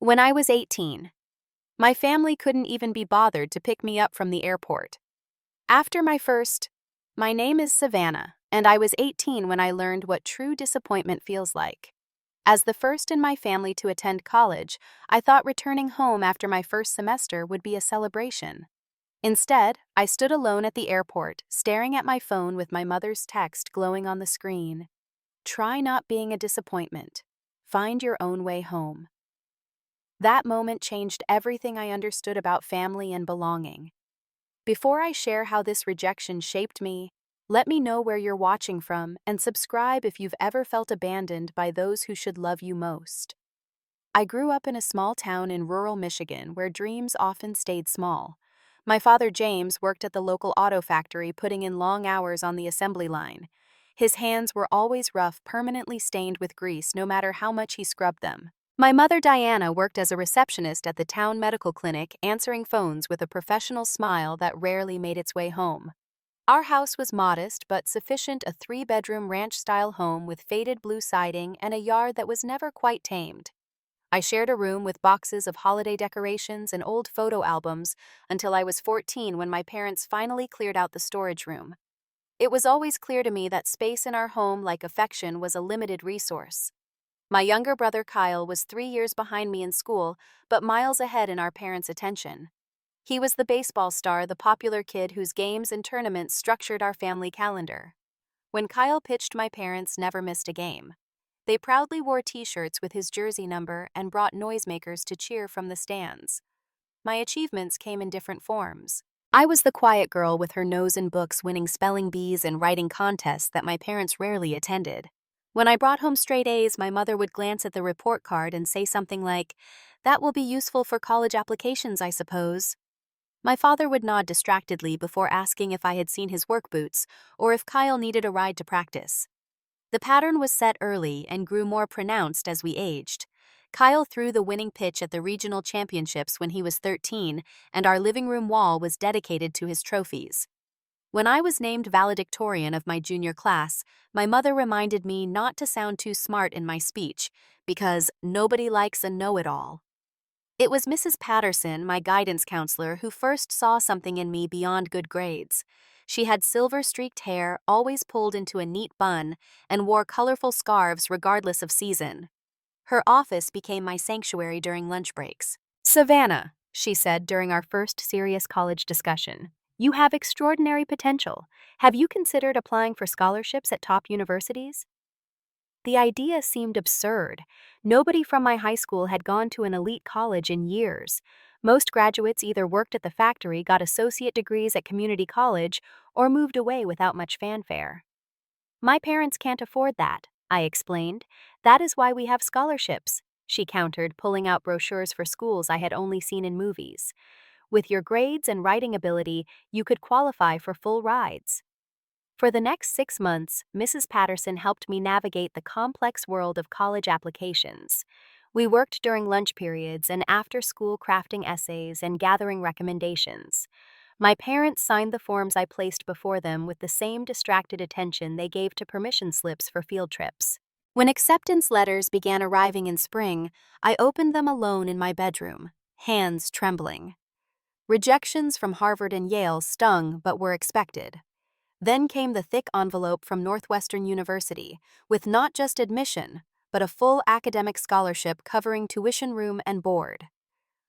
When I was 18, my family couldn't even be bothered to pick me up from the airport. After my name is Savannah, and I was 18 when I learned what true disappointment feels like. As the first in my family to attend college, I thought returning home after my first semester would be a celebration. Instead, I stood alone at the airport, staring at my phone with my mother's text glowing on the screen. Try not being a disappointment. Find your own way home. That moment changed everything I understood about family and belonging. Before I share how this rejection shaped me, let me know where you're watching from and subscribe if you've ever felt abandoned by those who should love you most. I grew up in a small town in rural Michigan where dreams often stayed small. My father, James, worked at the local auto factory, putting in long hours on the assembly line. His hands were always rough, permanently stained with grease, no matter how much he scrubbed them. My mother, Diana, worked as a receptionist at the town medical clinic, answering phones with a professional smile that rarely made its way home. Our house was modest but sufficient, a three-bedroom ranch-style home with faded blue siding and a yard that was never quite tamed. I shared a room with boxes of holiday decorations and old photo albums until I was 14 when my parents finally cleared out the storage room. It was always clear to me that space in our home, like affection, was a limited resource. My younger brother Kyle was 3 years behind me in school, but miles ahead in our parents' attention. He was the baseball star, the popular kid whose games and tournaments structured our family calendar. When Kyle pitched, my parents never missed a game. They proudly wore t-shirts with his jersey number and brought noisemakers to cheer from the stands. My achievements came in different forms. I was the quiet girl with her nose in books, winning spelling bees and writing contests that my parents rarely attended. When I brought home straight A's, my mother would glance at the report card and say something like, "That will be useful for college applications, I suppose." My father would nod distractedly before asking if I had seen his work boots or if Kyle needed a ride to practice. The pattern was set early and grew more pronounced as we aged. Kyle threw the winning pitch at the regional championships when he was 13, and our living room wall was dedicated to his trophies. When I was named valedictorian of my junior class, my mother reminded me not to sound too smart in my speech, because nobody likes a know-it-all. It was Mrs. Patterson, my guidance counselor, who first saw something in me beyond good grades. She had silver-streaked hair, always pulled into a neat bun, and wore colorful scarves regardless of season. Her office became my sanctuary during lunch breaks. "Savannah," she said during our first serious college discussion, "you have extraordinary potential. Have you considered applying for scholarships at top universities?" The idea seemed absurd. Nobody from my high school had gone to an elite college in years. Most graduates either worked at the factory, got associate degrees at community college, or moved away without much fanfare. "My parents can't afford that," I explained. "That is why we have scholarships," she countered, pulling out brochures for schools I had only seen in movies. "With your grades and writing ability, you could qualify for full rides." For the next 6 months, Mrs. Patterson helped me navigate the complex world of college applications. We worked during lunch periods and after school, crafting essays and gathering recommendations. My parents signed the forms I placed before them with the same distracted attention they gave to permission slips for field trips. When acceptance letters began arriving in spring, I opened them alone in my bedroom, hands trembling. Rejections from Harvard and Yale stung but were expected. Then came the thick envelope from Northwestern University, with not just admission, but a full academic scholarship covering tuition, room, and board.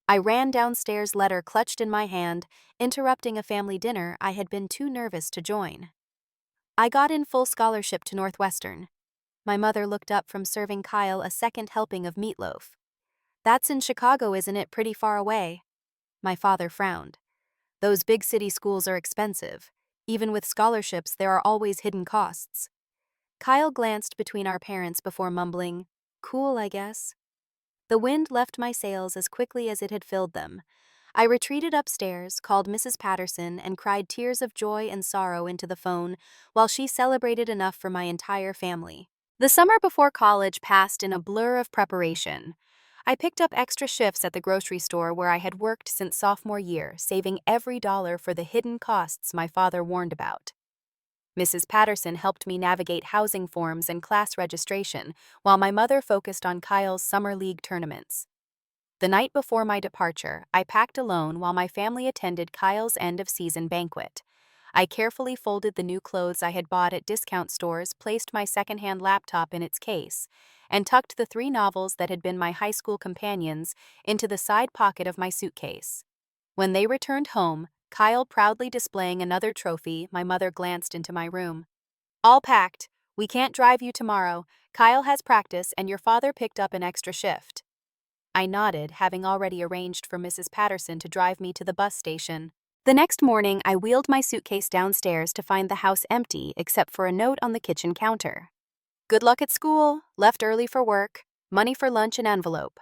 I ran downstairs, letter clutched in my hand, interrupting a family dinner I had been too nervous to join. I got in full scholarship to Northwestern. My mother looked up from serving Kyle a second helping of meatloaf. "That's in Chicago, isn't it? Pretty far away." My father frowned. "Those big city schools are expensive. Even with scholarships, there are always hidden costs." Kyle glanced between our parents before mumbling, "Cool, I guess." The wind left my sails as quickly as it had filled them. I retreated upstairs, called Mrs. Patterson, and cried tears of joy and sorrow into the phone while she celebrated enough for my entire family. The summer before college passed in a blur of preparation. I picked up extra shifts at the grocery store where I had worked since sophomore year, saving every dollar for the hidden costs my father warned about. Mrs. Patterson helped me navigate housing forms and class registration, while my mother focused on Kyle's summer league tournaments. The night before my departure, I packed alone while my family attended Kyle's end-of-season banquet. I carefully folded the new clothes I had bought at discount stores, placed my secondhand laptop in its case, and tucked the 3 novels that had been my high school companions into the side pocket of my suitcase. When they returned home, Kyle proudly displaying another trophy, my mother glanced into my room. "All packed. We can't drive you tomorrow. Kyle has practice and your father picked up an extra shift." I nodded, having already arranged for Mrs. Patterson to drive me to the bus station. The next morning, I wheeled my suitcase downstairs to find the house empty except for a note on the kitchen counter. "Good luck at school, left early for work, money for lunch and envelope."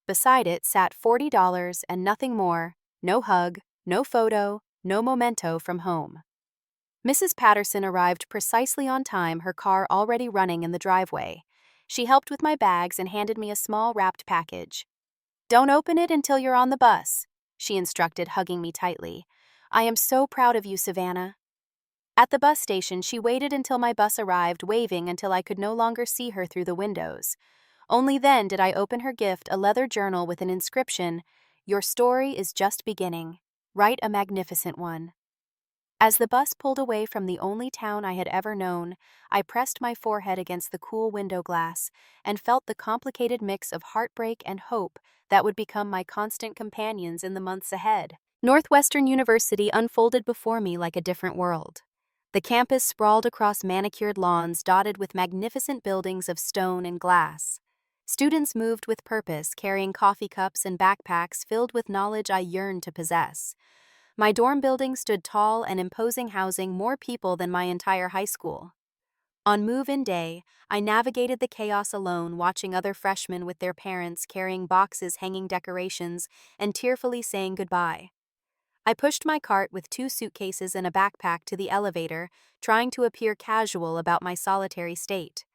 Beside it sat $40 and nothing more, no hug, no photo, no memento from home. Mrs. Patterson arrived precisely on time, her car already running in the driveway. She helped with my bags and handed me a small wrapped package. "Don't open it until you're on the bus," she instructed, hugging me tightly. "I am so proud of you, Savannah." At the bus station, she waited until my bus arrived, waving until I could no longer see her through the windows. Only then did I open her gift, a leather journal with an inscription, "Your story is just beginning. Write a magnificent one." As the bus pulled away from the only town I had ever known, I pressed my forehead against the cool window glass and felt the complicated mix of heartbreak and hope that would become my constant companions in the months ahead. Northwestern University unfolded before me like a different world. The campus sprawled across manicured lawns dotted with magnificent buildings of stone and glass. Students moved with purpose, carrying coffee cups and backpacks filled with knowledge I yearned to possess. My dorm building stood tall and imposing, housing more people than my entire high school. On move-in day, I navigated the chaos alone, watching other freshmen with their parents carrying boxes, hanging decorations, and tearfully saying goodbye. I pushed my cart with 2 suitcases and a backpack to the elevator, trying to appear casual about my solitary state.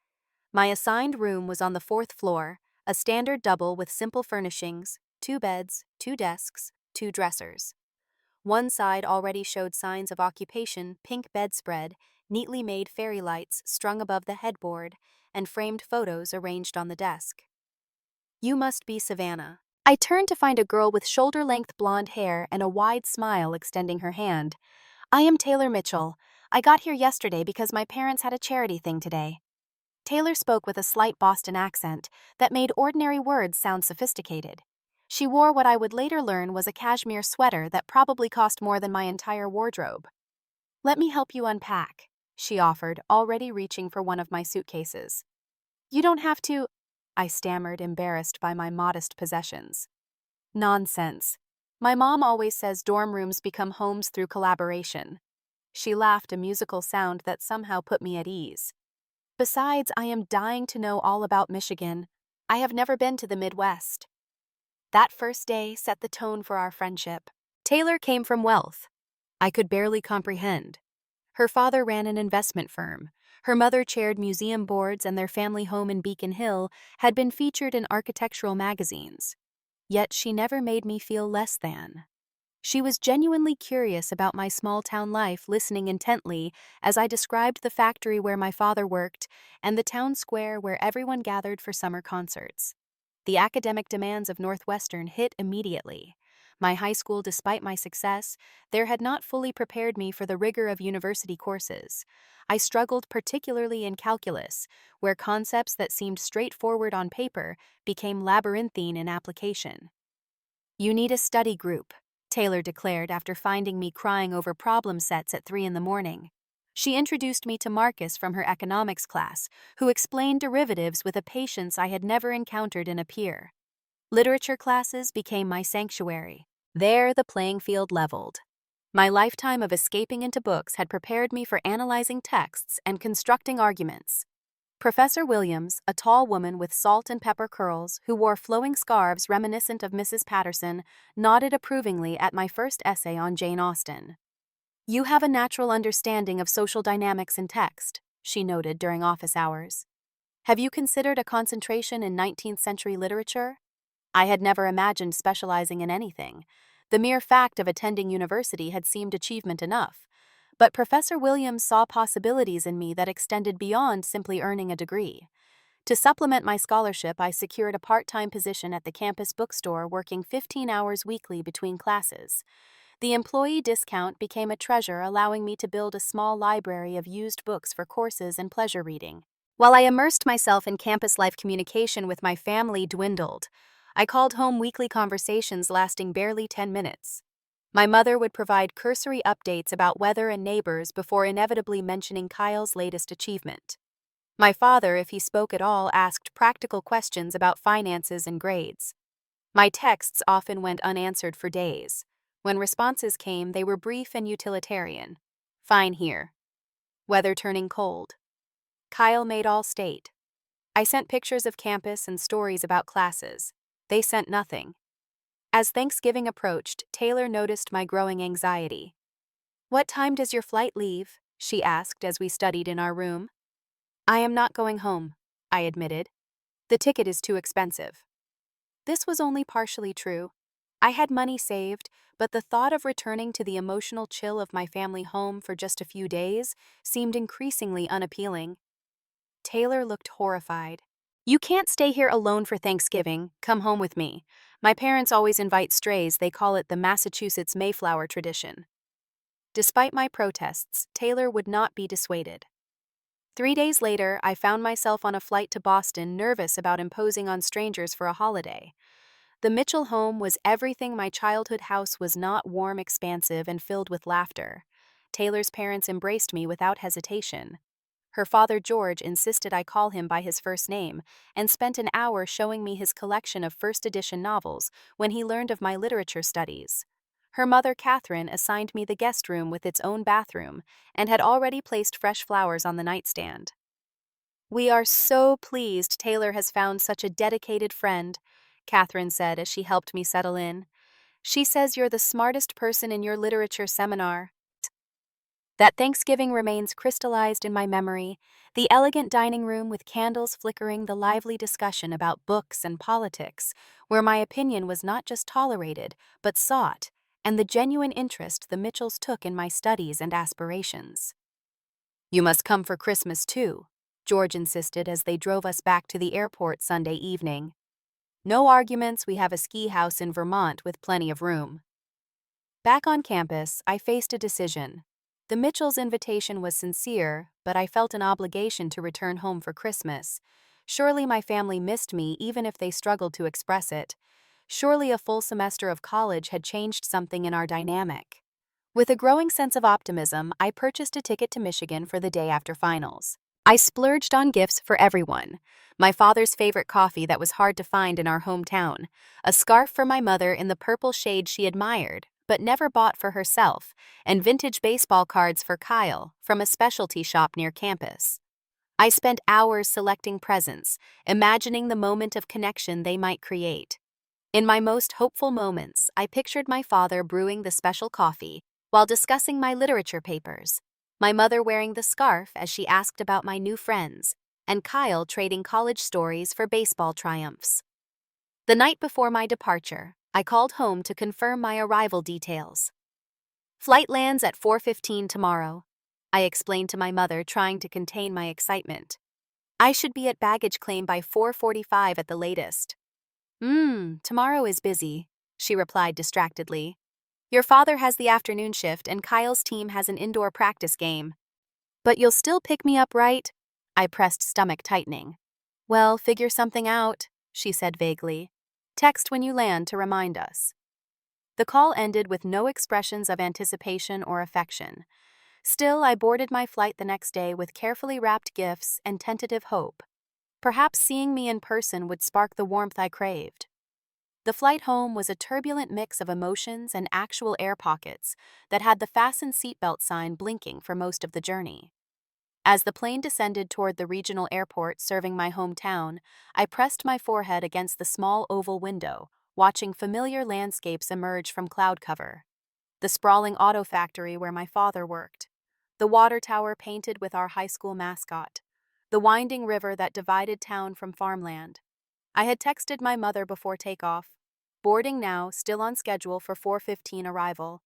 My assigned room was on the 4th floor, a standard double with simple furnishings, 2 beds, 2 desks, 2 dressers. One side already showed signs of occupation: pink bedspread, neatly made fairy lights strung above the headboard, and framed photos arranged on the desk. "You must be Savannah." I turned to find a girl with shoulder-length blonde hair and a wide smile extending her hand. "I am Taylor Mitchell. I got here yesterday because my parents had a charity thing today." Taylor spoke with a slight Boston accent that made ordinary words sound sophisticated. She wore what I would later learn was a cashmere sweater that probably cost more than my entire wardrobe. "Let me help you unpack," she offered, already reaching for one of my suitcases. "You don't have to," I stammered, embarrassed by my modest possessions. "Nonsense. My mom always says dorm rooms become homes through collaboration." She laughed, a musical sound that somehow put me at ease. "Besides, I am dying to know all about Michigan. I have never been to the Midwest." That first day set the tone for our friendship. Taylor came from wealth I could barely comprehend. Her father ran an investment firm. Her mother chaired museum boards, and their family home in Beacon Hill had been featured in architectural magazines. Yet she never made me feel less than. She was genuinely curious about my small-town life, listening intently as I described the factory where my father worked and the town square where everyone gathered for summer concerts. The academic demands of Northwestern hit immediately. My high school, despite my success, there had not fully prepared me for the rigor of university courses. I struggled particularly in calculus, where concepts that seemed straightforward on paper became labyrinthine in application. "You need a study group," Taylor declared after finding me crying over problem sets at 3 in the morning. She introduced me to Marcus from her economics class, who explained derivatives with a patience I had never encountered in a peer. Literature classes became my sanctuary. There the playing field leveled. My lifetime of escaping into books had prepared me for analyzing texts and constructing arguments. Professor Williams, a tall woman with salt and pepper curls who wore flowing scarves reminiscent of Mrs. Patterson, nodded approvingly at my first essay on Jane Austen. "You have a natural understanding of social dynamics in text," she noted during office hours. "Have you considered a concentration in 19th century literature?" I had never imagined specializing in anything. The mere fact of attending university had seemed achievement enough. But Professor Williams saw possibilities in me that extended beyond simply earning a degree. To supplement my scholarship, I secured a part-time position at the campus bookstore, working 15 hours weekly between classes. The employee discount became a treasure, allowing me to build a small library of used books for courses and pleasure reading. While I immersed myself in campus life, communication with my family dwindled. I called home weekly conversations lasting barely 10 minutes. My mother would provide cursory updates about weather and neighbors before inevitably mentioning Kyle's latest achievement. My father, if he spoke at all, asked practical questions about finances and grades. My texts often went unanswered for days. When responses came, they were brief and utilitarian. Fine here. Weather turning cold. Kyle made all state. I sent pictures of campus and stories about classes. They sent nothing. As Thanksgiving approached, Taylor noticed my growing anxiety. "What time does your flight leave?" she asked as we studied in our room. "I am not going home," I admitted. "The ticket is too expensive." This was only partially true. I had money saved, but the thought of returning to the emotional chill of my family home for just a few days seemed increasingly unappealing. Taylor looked horrified. "You can't stay here alone for Thanksgiving. Come home with me. My parents always invite strays. They call it the Massachusetts Mayflower tradition." Despite my protests, Taylor would not be dissuaded. 3 days later, I found myself on a flight to Boston, nervous about imposing on strangers for a holiday. The Mitchell home was everything my childhood house was not: warm, expansive, and filled with laughter. Taylor's parents embraced me without hesitation. Her father, George, insisted I call him by his first name and spent an hour showing me his collection of first-edition novels when he learned of my literature studies. Her mother, Catherine, assigned me the guest room with its own bathroom and had already placed fresh flowers on the nightstand. "We are so pleased Taylor has found such a dedicated friend," Catherine said as she helped me settle in. "She says you're the smartest person in your literature seminar." That Thanksgiving remains crystallized in my memory: the elegant dining room with candles flickering, the lively discussion about books and politics, where my opinion was not just tolerated, but sought, and the genuine interest the Mitchells took in my studies and aspirations. "You must come for Christmas, too," George insisted as they drove us back to the airport Sunday evening. "No arguments, we have a ski house in Vermont with plenty of room." Back on campus, I faced a decision. The Mitchells' invitation was sincere, but I felt an obligation to return home for Christmas. Surely my family missed me, even if they struggled to express it. Surely a full semester of college had changed something in our dynamic. With a growing sense of optimism, I purchased a ticket to Michigan for the day after finals. I splurged on gifts for everyone: my father's favorite coffee that was hard to find in our hometown, a scarf for my mother in the purple shade she admired but never bought for herself, and vintage baseball cards for Kyle from a specialty shop near campus. I spent hours selecting presents, imagining the moment of connection they might create. In my most hopeful moments, I pictured my father brewing the special coffee while discussing my literature papers, my mother wearing the scarf as she asked about my new friends, and Kyle trading college stories for baseball triumphs. The night before my departure, I called home to confirm my arrival details. "Flight lands at 4:15 tomorrow," I explained to my mother, trying to contain my excitement. "I should be at baggage claim by 4:45 at the latest." Tomorrow is busy," she replied distractedly. "Your father has the afternoon shift and Kyle's team has an indoor practice game." "But you'll still pick me up, right?" I pressed, stomach tightening. "Well, figure something out," she said vaguely. "Text when you land to remind us." The call ended with no expressions of anticipation or affection. Still, I boarded my flight the next day with carefully wrapped gifts and tentative hope. Perhaps seeing me in person would spark the warmth I craved. The flight home was a turbulent mix of emotions and actual air pockets that had the fasten seatbelt sign blinking for most of the journey. As the plane descended toward the regional airport serving my hometown, I pressed my forehead against the small oval window, watching familiar landscapes emerge from cloud cover. The sprawling auto factory where my father worked, the water tower painted with our high school mascot, the winding river that divided town from farmland. I had texted my mother before takeoff: "Boarding now, still on schedule for 4:15 arrival."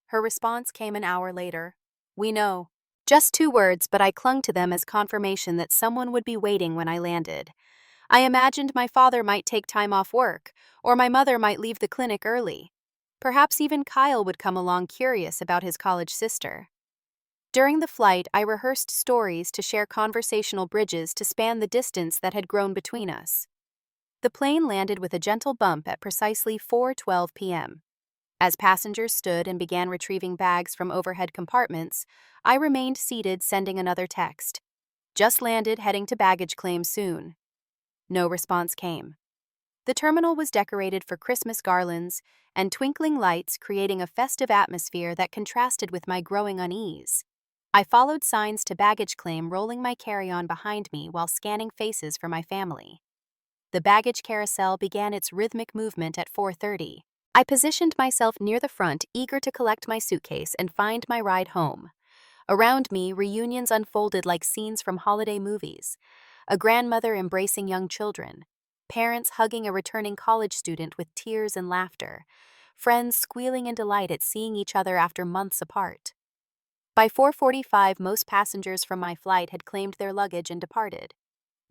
Her response came an hour later: "We know. Just 2 words, but I clung to them as confirmation that someone would be waiting when I landed. I imagined my father might take time off work, or my mother might leave the clinic early. Perhaps even Kyle would come along curious about his college sister. During the flight, I rehearsed stories to share conversational bridges to span the distance that had grown between us. The plane landed with a gentle bump at precisely 4:12 p.m. As passengers stood and began retrieving bags from overhead compartments, I remained seated, sending another text. Just landed, heading to baggage claim soon. No response came. The terminal was decorated for Christmas garlands and twinkling lights, creating a festive atmosphere that contrasted with my growing unease. I followed signs to baggage claim, rolling my carry-on behind me while scanning faces for my family. The baggage carousel began its rhythmic movement at 4:30. I positioned myself near the front, eager to collect my suitcase and find my ride home. Around me, reunions unfolded like scenes from holiday movies. A grandmother embracing young children, parents hugging a returning college student with tears and laughter, friends squealing in delight at seeing each other after months apart. By 4:45, most passengers from my flight had claimed their luggage and departed.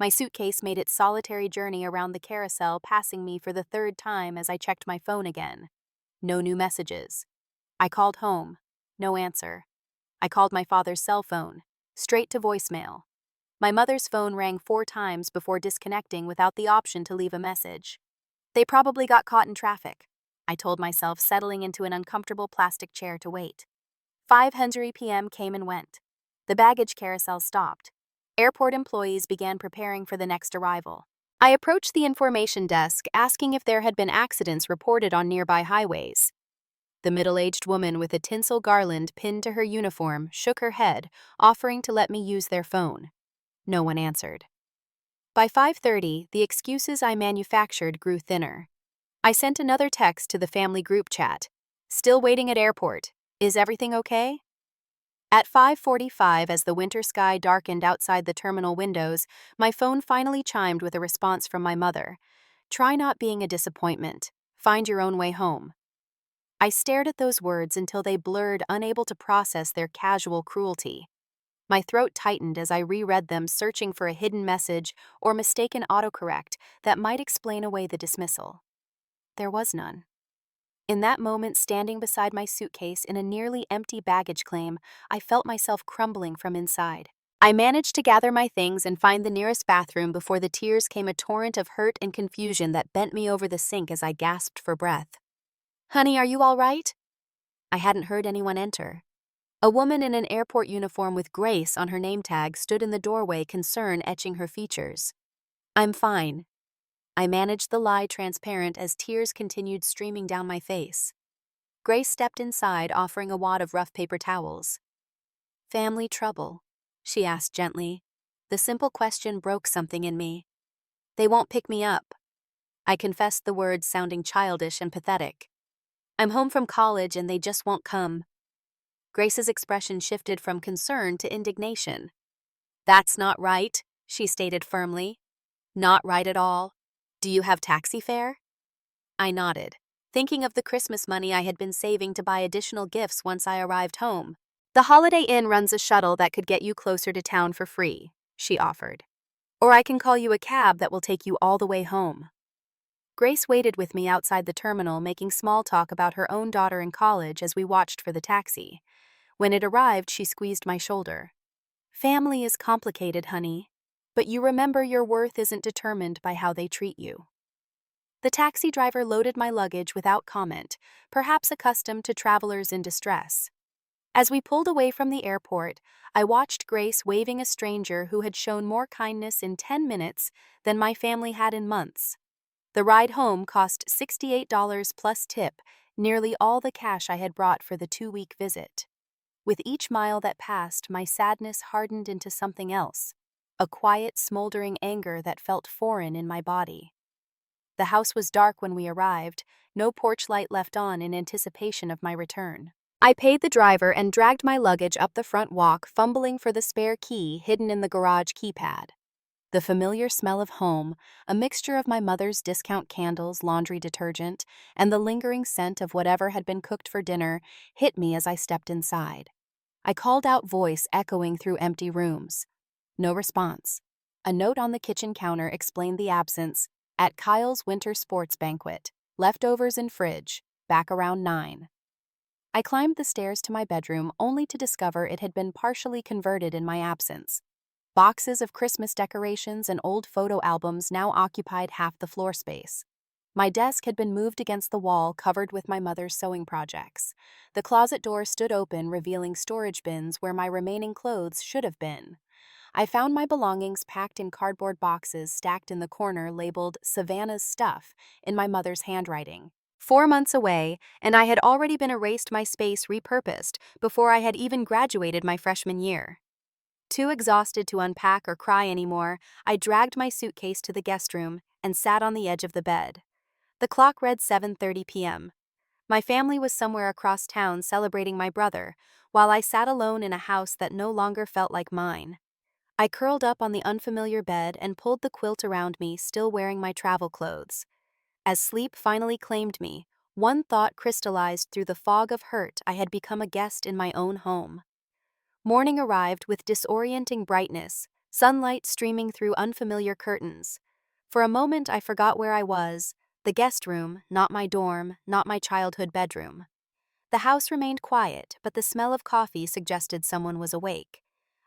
My suitcase made its solitary journey around the carousel, passing me for the third time as I checked my phone again. No new messages. I called home. No answer. I called my father's cell phone. Straight to voicemail. My mother's phone rang 4 times before disconnecting without the option to leave a message. They probably got caught in traffic, I told myself, settling into an uncomfortable plastic chair to wait. 5:00 p.m. came and went. The baggage carousel stopped. Airport employees began preparing for the next arrival. I approached the information desk, asking if there had been accidents reported on nearby highways. The middle-aged woman with a tinsel garland pinned to her uniform shook her head, offering to let me use their phone. No one answered. By 5:30, the excuses I manufactured grew thinner. I sent another text to the family group chat. Still waiting at airport. Is everything okay? At 5:45, as the winter sky darkened outside the terminal windows, my phone finally chimed with a response from my mother. Try not being a disappointment. Find your own way home. I stared at those words until they blurred, unable to process their casual cruelty. My throat tightened as I reread them, searching for a hidden message or mistaken autocorrect that might explain away the dismissal. There was none. In that moment, standing beside my suitcase in a nearly empty baggage claim, I felt myself crumbling from inside. I managed to gather my things and find the nearest bathroom before the tears came, a torrent of hurt and confusion that bent me over the sink as I gasped for breath. Honey, are you all right? I hadn't heard anyone enter. A woman in an airport uniform with Grace on her name tag stood in the doorway, concern etching her features. I'm fine. I managed the lie, transparent as tears continued streaming down my face. Grace stepped inside, offering a wad of rough paper towels. Family trouble? She asked gently. The simple question broke something in me. They won't pick me up. I confessed, the words sounding childish and pathetic. I'm home from college and they just won't come. Grace's expression shifted from concern to indignation. That's not right, she stated firmly. Not right at all. Do you have taxi fare? I nodded, thinking of the Christmas money I had been saving to buy additional gifts once I arrived home. The Holiday Inn runs a shuttle that could get you closer to town for free, she offered. Or I can call you a cab that will take you all the way home. Grace waited with me outside the terminal, making small talk about her own daughter in college as we watched for the taxi. When it arrived, she squeezed my shoulder. Family is complicated, honey. But you remember, your worth isn't determined by how they treat you. The taxi driver loaded my luggage without comment, perhaps accustomed to travelers in distress. As we pulled away from the airport, I watched Grace waving a stranger who had shown more kindness in 10 minutes than my family had in months. The ride home cost $68 plus tip, nearly all the cash I had brought for the 2-week visit. With each mile that passed, my sadness hardened into something else. A quiet, smoldering anger that felt foreign in my body. The house was dark when we arrived, no porch light left on in anticipation of my return. I paid the driver and dragged my luggage up the front walk, fumbling for the spare key hidden in the garage keypad. The familiar smell of home, a mixture of my mother's discount candles, laundry detergent, and the lingering scent of whatever had been cooked for dinner, hit me as I stepped inside. I called out, voice echoing through empty rooms. No response. A note on the kitchen counter explained the absence. At Kyle's winter sports banquet. Leftovers in fridge. Back around 9. I climbed the stairs to my bedroom only to discover it had been partially converted in my absence. Boxes of Christmas decorations and old photo albums now occupied half the floor space. My desk had been moved against the wall, covered with my mother's sewing projects. The closet door stood open, revealing storage bins where my remaining clothes should have been. I found my belongings packed in cardboard boxes stacked in the corner labeled Savannah's Stuff in my mother's handwriting. 4 months away, and I had already been erased, my space repurposed before I had even graduated my freshman year. Too exhausted to unpack or cry anymore, I dragged my suitcase to the guest room and sat on the edge of the bed. The clock read 7:30 p.m. My family was somewhere across town celebrating my brother, while I sat alone in a house that no longer felt like mine. I curled up on the unfamiliar bed and pulled the quilt around me, still wearing my travel clothes. As sleep finally claimed me, one thought crystallized through the fog of hurt: I had become a guest in my own home. Morning arrived with disorienting brightness, sunlight streaming through unfamiliar curtains. For a moment I forgot where I was. The guest room, not my dorm, not my childhood bedroom. The house remained quiet, but the smell of coffee suggested someone was awake.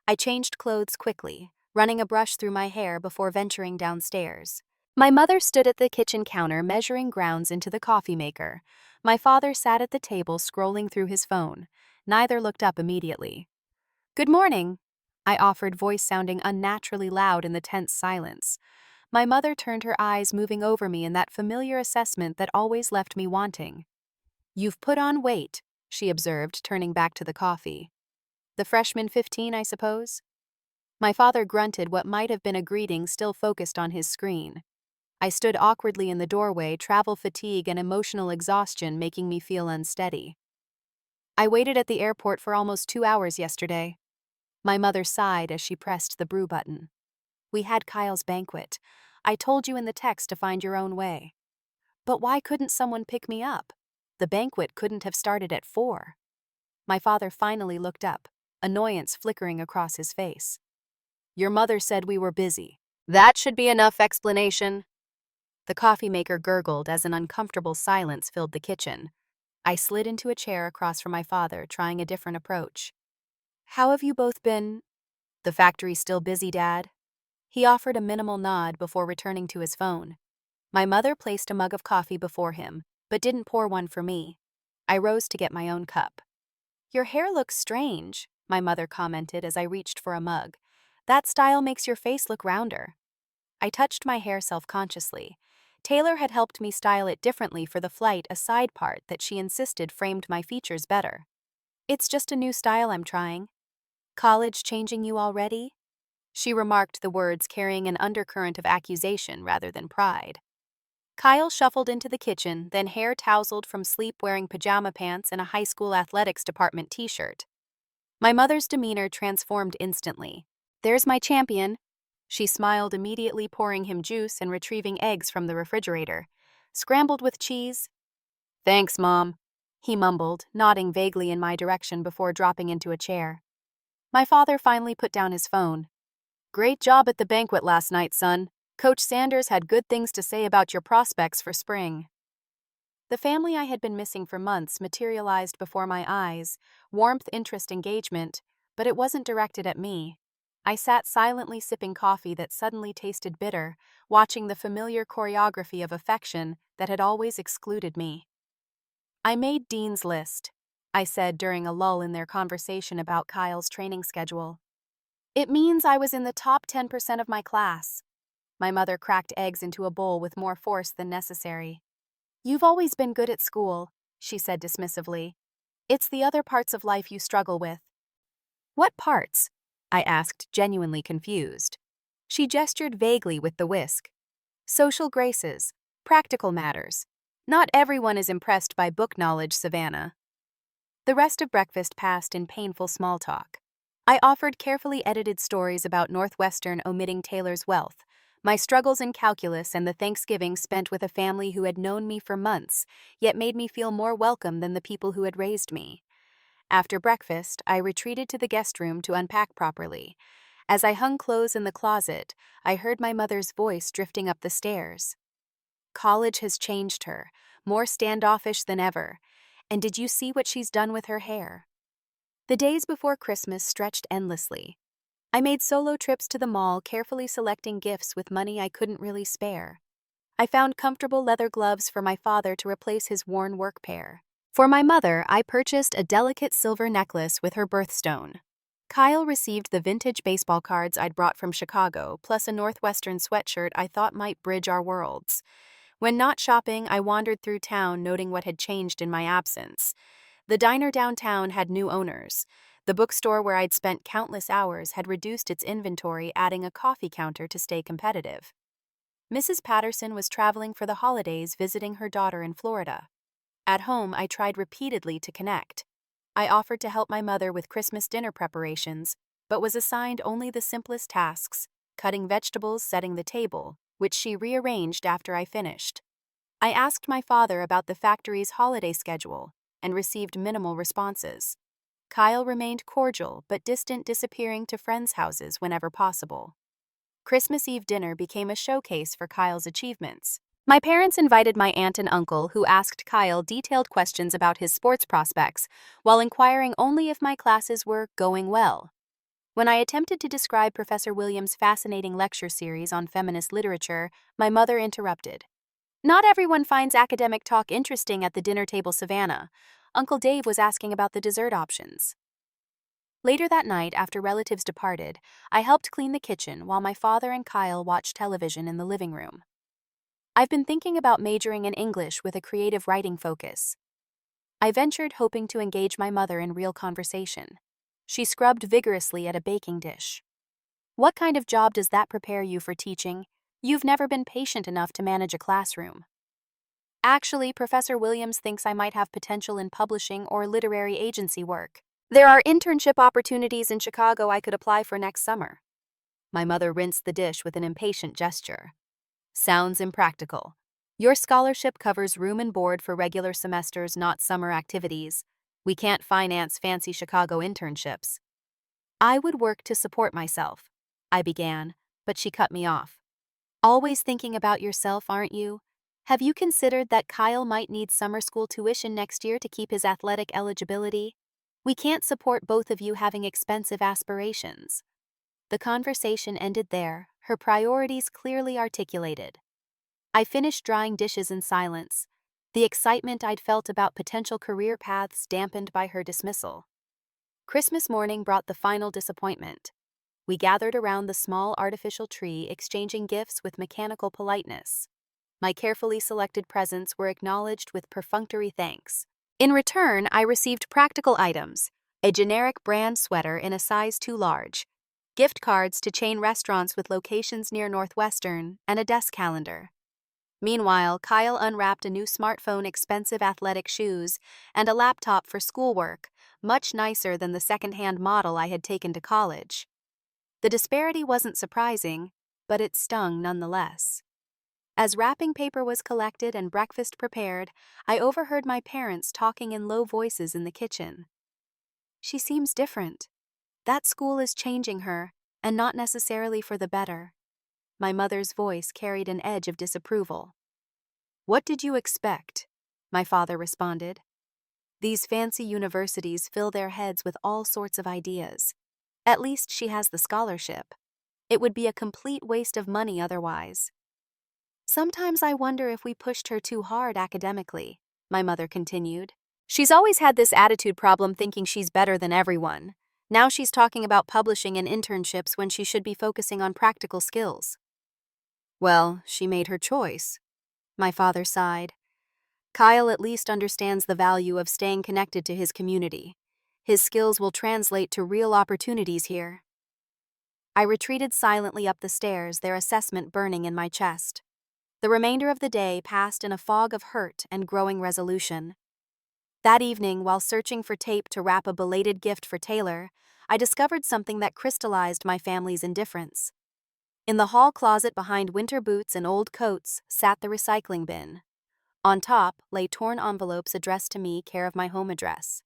I changed clothes quickly, running a brush through my hair before venturing downstairs. My mother stood at the kitchen counter measuring grounds into the coffee maker. My father sat at the table scrolling through his phone. Neither looked up immediately. "Good morning," I offered, voice sounding unnaturally loud in the tense silence. My mother turned, her eyes moving over me in that familiar assessment that always left me wanting. "You've put on weight," she observed, turning back to the coffee. "The freshman 15, I suppose?" My father grunted what might have been a greeting, still focused on his screen. I stood awkwardly in the doorway, travel fatigue and emotional exhaustion making me feel unsteady. "I waited at the airport for almost 2 hours yesterday." My mother sighed as she pressed the brew button. "We had Kyle's banquet. I told you in the text to find your own way." "But why couldn't someone pick me up? The banquet couldn't have started at 4. My father finally looked up, annoyance flickering across his face. "Your mother said we were busy. That should be enough explanation." The coffee maker gurgled as an uncomfortable silence filled the kitchen. I slid into a chair across from my father, trying a different approach. "How have you both been?" "The factory's still busy, Dad." He offered a minimal nod before returning to his phone. My mother placed a mug of coffee before him, but didn't pour one for me. I rose to get my own cup. "Your hair looks strange," my mother commented as I reached for a mug. "That style makes your face look rounder." I touched my hair self-consciously. Taylor had helped me style it differently for the flight, a side part that she insisted framed my features better. "It's just a new style I'm trying." "College changing you already?" She remarked, the words carrying an undercurrent of accusation rather than pride. Kyle shuffled into the kitchen, then hair tousled from sleep, wearing pajama pants and a high school athletics department t-shirt. My mother's demeanor transformed instantly. "There's my champion." She smiled, immediately pouring him juice and retrieving eggs from the refrigerator. "Scrambled with cheese." "Thanks, Mom," he mumbled, nodding vaguely in my direction before dropping into a chair. My father finally put down his phone. "Great job at the banquet last night, son. Coach Sanders had good things to say about your prospects for spring." The family I had been missing for months materialized before my eyes, warmth, interest, engagement, but it wasn't directed at me. I sat silently sipping coffee that suddenly tasted bitter, watching the familiar choreography of affection that had always excluded me. "I made Dean's list," I said during a lull in their conversation about Kyle's training schedule. "It means I was in the top 10% of my class." My mother cracked eggs into a bowl with more force than necessary. "You've always been good at school," she said dismissively. "It's the other parts of life you struggle with." "What parts?" I asked, genuinely confused. She gestured vaguely with the whisk. "Social graces, practical matters. Not everyone is impressed by book knowledge, Savannah." The rest of breakfast passed in painful small talk. I offered carefully edited stories about Northwestern omitting Taylor's wealth, my struggles in calculus, and the Thanksgiving spent with a family who had known me for months, yet made me feel more welcome than the people who had raised me. After breakfast, I retreated to the guest room to unpack properly. As I hung clothes in the closet, I heard my mother's voice drifting up the stairs. College has changed her, more standoffish than ever. And did you see what she's done with her hair? The days before Christmas stretched endlessly. I made solo trips to the mall, carefully selecting gifts with money I couldn't really spare. I found comfortable leather gloves for my father to replace his worn work pair. For my mother, I purchased a delicate silver necklace with her birthstone. Kyle received the vintage baseball cards I'd brought from Chicago, plus a Northwestern sweatshirt I thought might bridge our worlds. When not shopping, I wandered through town, noting what had changed in my absence. The diner downtown had new owners. The bookstore where I'd spent countless hours had reduced its inventory, adding a coffee counter to stay competitive. Mrs. Patterson was traveling for the holidays, visiting her daughter in Florida. At home, I tried repeatedly to connect. I offered to help my mother with Christmas dinner preparations, but was assigned only the simplest tasks, cutting vegetables, setting the table, which she rearranged after I finished. I asked my father about the factory's holiday schedule and received minimal responses. Kyle remained cordial but distant, disappearing to friends' houses whenever possible. Christmas Eve dinner became a showcase for Kyle's achievements. My parents invited my aunt and uncle, who asked Kyle detailed questions about his sports prospects, while inquiring only if my classes were going well. When I attempted to describe Professor Williams' fascinating lecture series on feminist literature, my mother interrupted. Not everyone finds academic talk interesting at the dinner table, Savannah. Uncle Dave was asking about the dessert options. Later that night, after relatives departed, I helped clean the kitchen while my father and Kyle watched television in the living room. I've been thinking about majoring in English with a creative writing focus. I ventured, hoping to engage my mother in real conversation. She scrubbed vigorously at a baking dish. What kind of job does that prepare you for teaching? You've never been patient enough to manage a classroom. Actually, Professor Williams thinks I might have potential in publishing or literary agency work. There are internship opportunities in Chicago I could apply for next summer. My mother rinsed the dish with an impatient gesture. Sounds impractical. Your scholarship covers room and board for regular semesters, not summer activities. We can't finance fancy Chicago internships. I would work to support myself, I began, but she cut me off. Always thinking about yourself, aren't you? Have you considered that Kyle might need summer school tuition next year to keep his athletic eligibility? We can't support both of you having expensive aspirations. The conversation ended there, her priorities clearly articulated. I finished drying dishes in silence, the excitement I'd felt about potential career paths dampened by her dismissal. Christmas morning brought the final disappointment. We gathered around the small artificial tree, exchanging gifts with mechanical politeness. My carefully selected presents were acknowledged with perfunctory thanks. In return, I received practical items: a generic brand sweater in a size too large, gift cards to chain restaurants with locations near Northwestern, and a desk calendar. Meanwhile, Kyle unwrapped a new smartphone, expensive athletic shoes, and a laptop for schoolwork, much nicer than the second-hand model I had taken to college. The disparity wasn't surprising, but it stung nonetheless. As wrapping paper was collected and breakfast prepared, I overheard my parents talking in low voices in the kitchen. She seems different. That school is changing her, and not necessarily for the better. My mother's voice carried an edge of disapproval. What did you expect? My father responded. These fancy universities fill their heads with all sorts of ideas. At least she has the scholarship. It would be a complete waste of money otherwise. Sometimes I wonder if we pushed her too hard academically, my mother continued. She's always had this attitude problem, thinking she's better than everyone. Now she's talking about publishing and internships when she should be focusing on practical skills. Well, she made her choice. My father sighed. Kyle at least understands the value of staying connected to his community. His skills will translate to real opportunities here. I retreated silently up the stairs, their assessment burning in my chest. The remainder of the day passed in a fog of hurt and growing resolution. That evening, while searching for tape to wrap a belated gift for Taylor, I discovered something that crystallized my family's indifference. In the hall closet behind winter boots and old coats sat the recycling bin. On top lay torn envelopes addressed to me, care of my home address.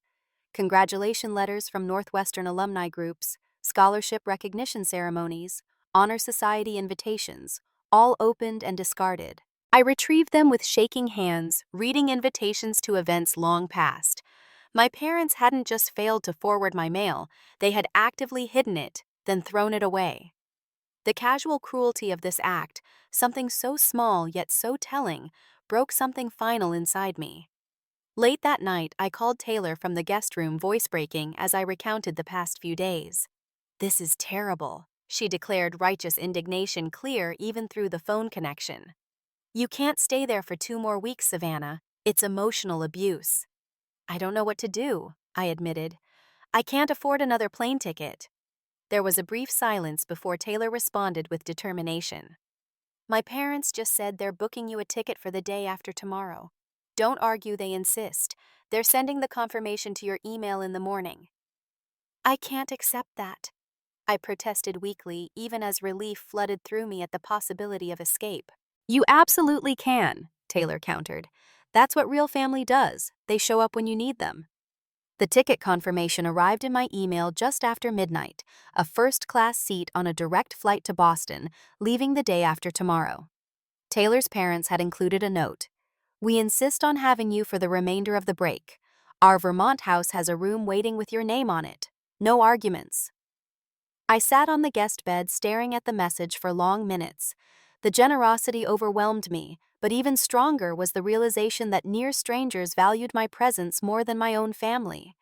Congratulation letters from Northwestern alumni groups, scholarship recognition ceremonies, honor society invitations, all opened and discarded. I retrieved them with shaking hands, reading invitations to events long past. My parents hadn't just failed to forward my mail, they had actively hidden it, then thrown it away. The casual cruelty of this act, something so small yet so telling, broke something final inside me. Late that night, I called Taylor from the guest room, voice breaking as I recounted the past few days. "This is terrible," she declared, righteous indignation clear even through the phone connection. "You can't stay there for 2 more weeks, Savannah. It's emotional abuse." "I don't know what to do," I admitted. "I can't afford another plane ticket." There was a brief silence before Taylor responded with determination. "My parents just said they're booking you a ticket for the day after tomorrow. Don't argue, they insist. They're sending the confirmation to your email in the morning." "I can't accept that," I protested weakly, even as relief flooded through me at the possibility of escape. "You absolutely can," Taylor countered. "That's what real family does. They show up when you need them." The ticket confirmation arrived in my email just after midnight, a first-class seat on a direct flight to Boston, leaving the day after tomorrow. Taylor's parents had included a note. "We insist on having you for the remainder of the break. Our Vermont house has a room waiting with your name on it. No arguments." I sat on the guest bed staring at the message for long minutes. The generosity overwhelmed me, but even stronger was the realization that near strangers valued my presence more than my own family.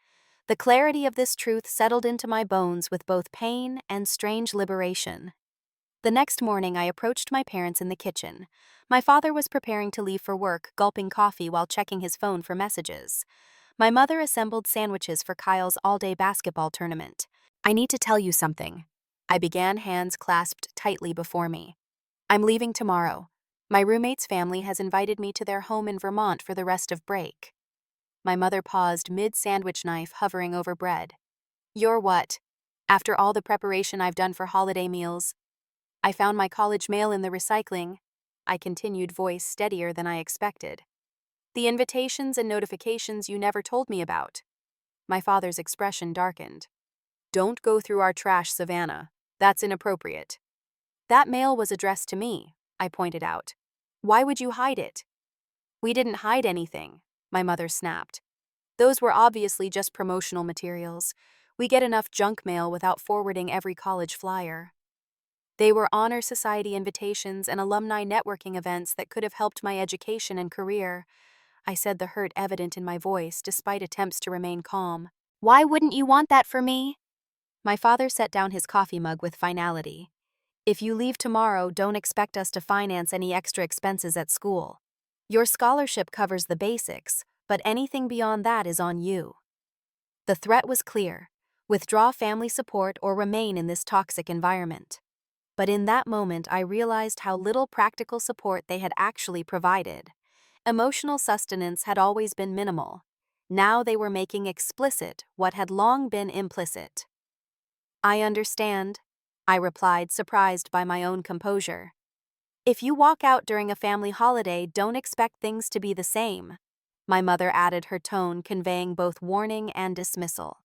The clarity of this truth settled into my bones with both pain and strange liberation. The next morning, I approached my parents in the kitchen. My father was preparing to leave for work, gulping coffee while checking his phone for messages. My mother assembled sandwiches for Kyle's all-day basketball tournament. "I need to tell you something," I began, hands clasped tightly before me. "I'm leaving tomorrow. My roommate's family has invited me to their home in Vermont for the rest of break." My mother paused, mid-sandwich knife hovering over bread. "You're what? After all the preparation I've done for holiday meals?" "I found my college mail in the recycling," I continued, voice steadier than I expected. "The invitations and notifications you never told me about." My father's expression darkened. "Don't go through our trash, Savannah. That's inappropriate." "That mail was addressed to me," I pointed out. "Why would you hide it?" "We didn't hide anything," my mother snapped. "Those were obviously just promotional materials. We get enough junk mail without forwarding every college flyer." "They were honor society invitations and alumni networking events that could have helped my education and career," I said, the hurt evident in my voice despite attempts to remain calm. "Why wouldn't you want that for me?" My father set down his coffee mug with finality. "If you leave tomorrow, don't expect us to finance any extra expenses at school. Your scholarship covers the basics, but anything beyond that is on you." The threat was clear: withdraw family support or remain in this toxic environment. But in that moment, I realized how little practical support they had actually provided. Emotional sustenance had always been minimal. Now they were making explicit what had long been implicit. "I understand," I replied, surprised by my own composure. "If you walk out during a family holiday, don't expect things to be the same," my mother added, her tone conveying both warning and dismissal.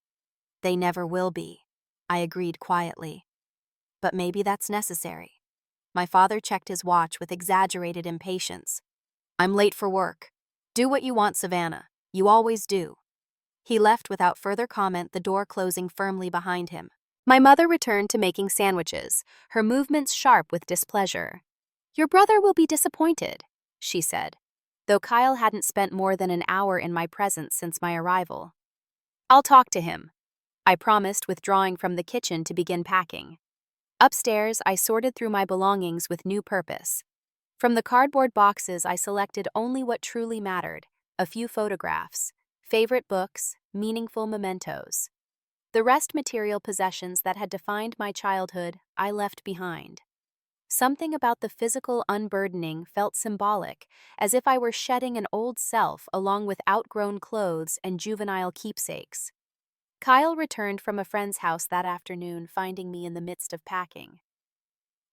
"They never will be," I agreed quietly. "But maybe that's necessary." My father checked his watch with exaggerated impatience. "I'm late for work. Do what you want, Savannah. You always do." He left without further comment, the door closing firmly behind him. My mother returned to making sandwiches, her movements sharp with displeasure. "Your brother will be disappointed," she said, though Kyle hadn't spent more than an hour in my presence since my arrival. "I'll talk to him," I promised, withdrawing from the kitchen to begin packing. Upstairs, I sorted through my belongings with new purpose. From the cardboard boxes, I selected only what truly mattered: a few photographs, favorite books, meaningful mementos. The rest, material possessions that had defined my childhood, I left behind. Something about the physical unburdening felt symbolic, as if I were shedding an old self along with outgrown clothes and juvenile keepsakes. Kyle returned from a friend's house that afternoon, finding me in the midst of packing.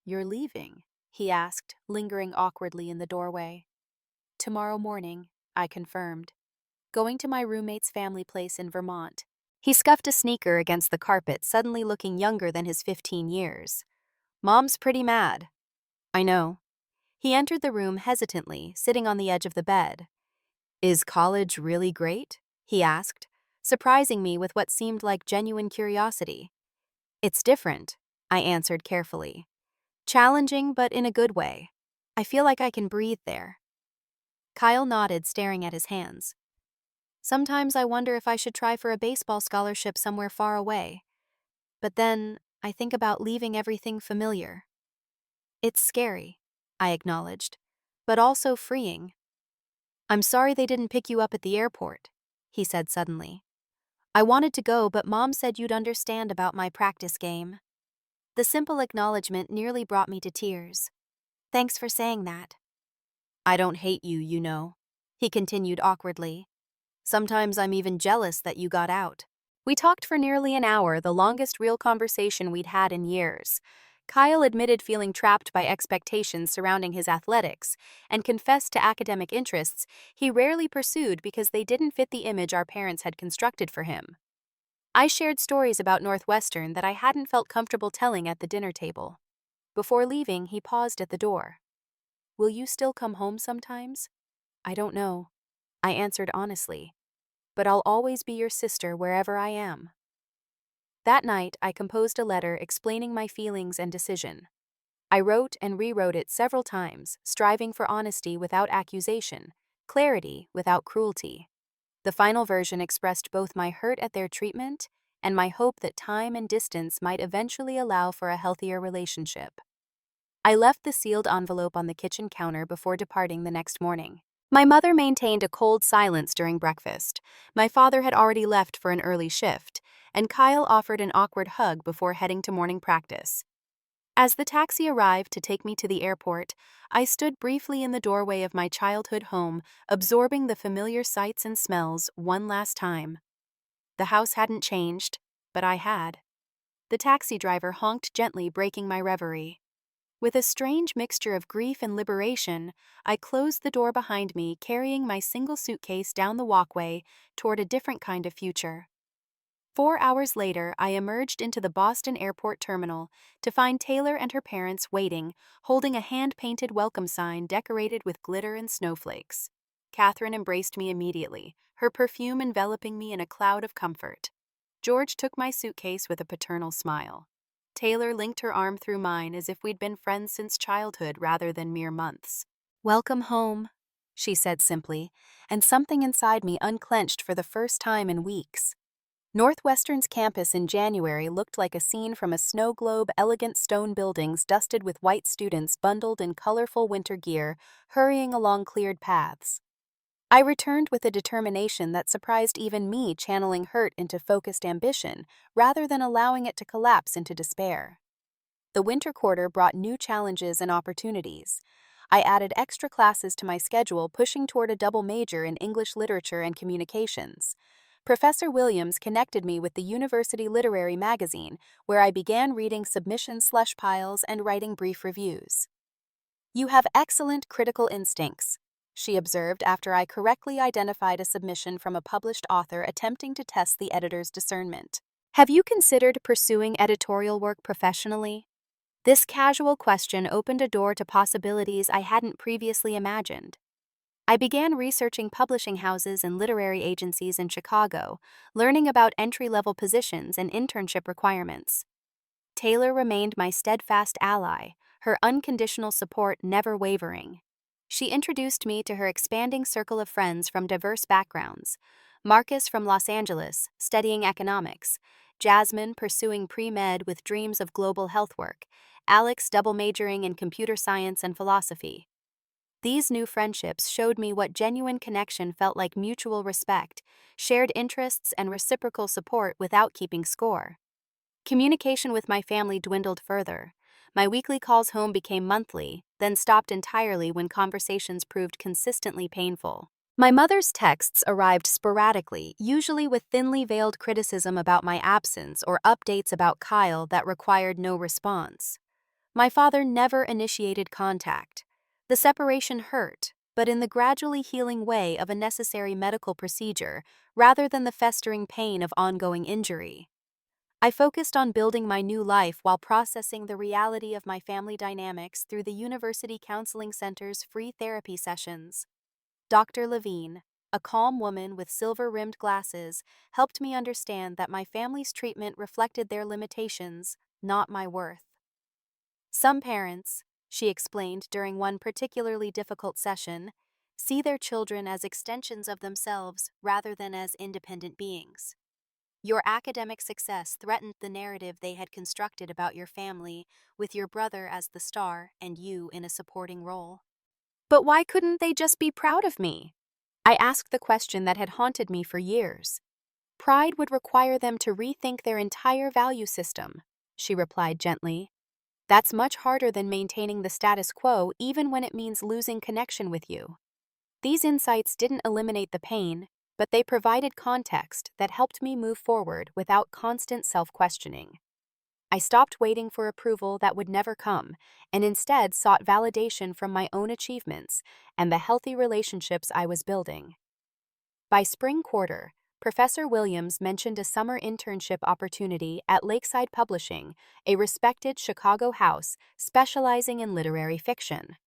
"You're leaving?" he asked, lingering awkwardly in the doorway. "Tomorrow morning," I confirmed. "Going to my roommate's family place in Vermont. He scuffed a sneaker against the carpet, suddenly looking younger than his 15 years. Mom's pretty mad. I know. He entered the room hesitantly, sitting on the edge of the bed. Is college really great? He asked, surprising me with what seemed like genuine curiosity. It's different, I answered carefully. Challenging, but in a good way. I feel like I can breathe there. Kyle nodded, staring at his hands. Sometimes I wonder if I should try for a baseball scholarship somewhere far away. But then, I think about leaving everything familiar. It's scary, I acknowledged, but also freeing. I'm sorry they didn't pick you up at the airport, he said suddenly. I wanted to go, but Mom said you'd understand about my practice game. The simple acknowledgement nearly brought me to tears. Thanks for saying that. I don't hate you, you know, he continued awkwardly. Sometimes I'm even jealous that you got out. We talked for nearly an hour, the longest real conversation we'd had in years. Kyle admitted feeling trapped by expectations surrounding his athletics and confessed to academic interests he rarely pursued because they didn't fit the image our parents had constructed for him. I shared stories about Northwestern that I hadn't felt comfortable telling at the dinner table. Before leaving, he paused at the door. Will you still come home sometimes? I don't know, I answered honestly. But I'll always be your sister wherever I am. That night, I composed a letter explaining my feelings and decision. I wrote and rewrote it several times, striving for honesty without accusation, clarity without cruelty. The final version expressed both my hurt at their treatment and my hope that time and distance might eventually allow for a healthier relationship. I left the sealed envelope on the kitchen counter before departing the next morning. My mother maintained a cold silence during breakfast. My father had already left for an early shift, and Kyle offered an awkward hug before heading to morning practice. As the taxi arrived to take me to the airport, I stood briefly in the doorway of my childhood home, absorbing the familiar sights and smells one last time. The house hadn't changed, but I had. The taxi driver honked gently, breaking my reverie. With a strange mixture of grief and liberation, I closed the door behind me, carrying my single suitcase down the walkway toward a different kind of future. 4 hours later, I emerged into the Boston airport terminal to find Taylor and her parents waiting, holding a hand-painted welcome sign decorated with glitter and snowflakes. Catherine embraced me immediately, her perfume enveloping me in a cloud of comfort. George took my suitcase with a paternal smile. Taylor linked her arm through mine as if we'd been friends since childhood rather than mere months. Welcome home, she said simply, and something inside me unclenched for the first time in weeks. Northwestern's campus in January looked like a scene from a snow globe, elegant stone buildings dusted with white students bundled in colorful winter gear, hurrying along cleared paths. I returned with a determination that surprised even me, channeling hurt into focused ambition rather than allowing it to collapse into despair. The winter quarter brought new challenges and opportunities. I added extra classes to my schedule, pushing toward a double major in English literature and communications. Professor Williams connected me with the University Literary Magazine, where I began reading submission slush piles and writing brief reviews. You have excellent critical instincts, she observed after I correctly identified a submission from a published author attempting to test the editor's discernment. Have you considered pursuing editorial work professionally? This casual question opened a door to possibilities I hadn't previously imagined. I began researching publishing houses and literary agencies in Chicago, learning about entry-level positions and internship requirements. Taylor remained my steadfast ally, her unconditional support never wavering. She introduced me to her expanding circle of friends from diverse backgrounds: Marcus from Los Angeles, studying economics; Jasmine pursuing pre-med with dreams of global health work; Alex double majoring in computer science and philosophy. These new friendships showed me what genuine connection felt like: mutual respect, shared interests, and reciprocal support without keeping score. Communication with my family dwindled further. My weekly calls home became monthly, then stopped entirely when conversations proved consistently painful. My mother's texts arrived sporadically, usually with thinly veiled criticism about my absence or updates about Kyle that required no response. My father never initiated contact. The separation hurt, but in the gradually healing way of a necessary medical procedure rather than the festering pain of ongoing injury. I focused on building my new life while processing the reality of my family dynamics through the University Counseling Center's free therapy sessions. Dr. Levine, a calm woman with silver-rimmed glasses, helped me understand that my family's treatment reflected their limitations, not my worth. Some parents, she explained during one particularly difficult session, see their children as extensions of themselves rather than as independent beings. Your academic success threatened the narrative they had constructed about your family, with your brother as the star and you in a supporting role. But why couldn't they just be proud of me? I asked the question that had haunted me for years. Pride would require them to rethink their entire value system, she replied gently. That's much harder than maintaining the status quo, even when it means losing connection with you. These insights didn't eliminate the pain, but they provided context that helped me move forward without constant self-questioning. I stopped waiting for approval that would never come, and instead sought validation from my own achievements and the healthy relationships I was building. By spring quarter, Professor Williams mentioned a summer internship opportunity at Lakeside Publishing, a respected Chicago house specializing in literary fiction.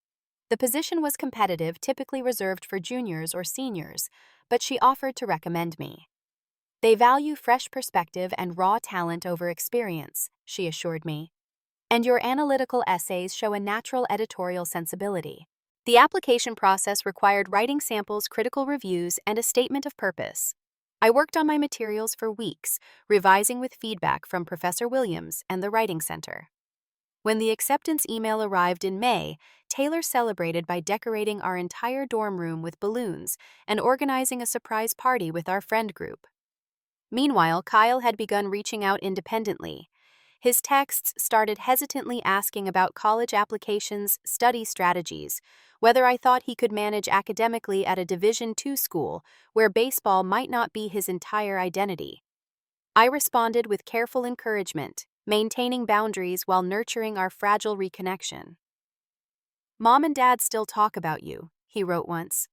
The position was competitive, typically reserved for juniors or seniors, but she offered to recommend me. They value fresh perspective and raw talent over experience, she assured me. And your analytical essays show a natural editorial sensibility. The application process required writing samples, critical reviews, and a statement of purpose. I worked on my materials for weeks, revising with feedback from Professor Williams and the Writing Center. When the acceptance email arrived in May, Taylor celebrated by decorating our entire dorm room with balloons and organizing a surprise party with our friend group. Meanwhile, Kyle had begun reaching out independently. His texts started hesitantly asking about college applications, study strategies, whether I thought he could manage academically at a Division II school where baseball might not be his entire identity. I responded with careful encouragement, maintaining boundaries while nurturing our fragile reconnection. Mom and Dad still talk about you, he wrote once.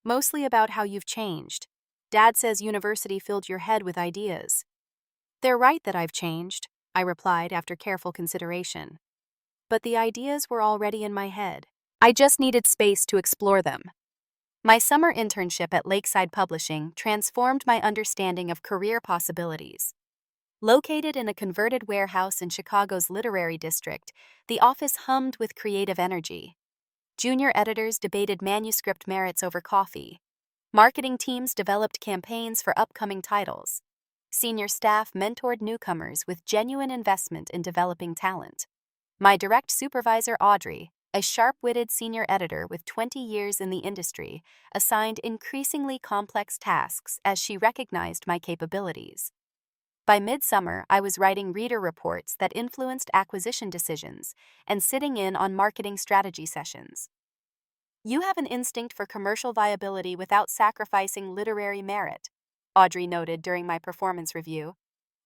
Mostly about how you've changed. Dad says university filled your head with ideas. They're right that I've changed, I replied after careful consideration. But the ideas were already in my head. I just needed space to explore them. My summer internship at Lakeside Publishing transformed my understanding of career possibilities. Located in a converted warehouse in Chicago's literary district, the office hummed with creative energy. Junior editors debated manuscript merits over coffee. Marketing teams developed campaigns for upcoming titles. Senior staff mentored newcomers with genuine investment in developing talent. My direct supervisor, Audrey, a sharp-witted senior editor with 20 years in the industry, assigned increasingly complex tasks as she recognized my capabilities. By midsummer, I was writing reader reports that influenced acquisition decisions and sitting in on marketing strategy sessions. You have an instinct for commercial viability without sacrificing literary merit, Audrey noted during my performance review.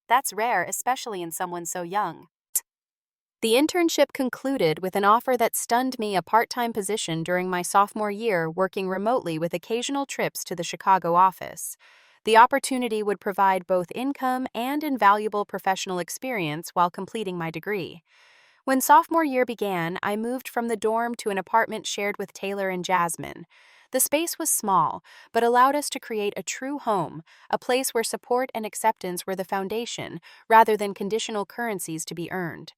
That's rare, especially in someone so young. The internship concluded with an offer that stunned me, a part-time position during my sophomore year, working remotely with occasional trips to the Chicago office. The opportunity would provide both income and invaluable professional experience while completing my degree. When sophomore year began, I moved from the dorm to an apartment shared with Taylor and Jasmine. The space was small, but allowed us to create a true home, a place where support and acceptance were the foundation, rather than conditional currencies to be earned.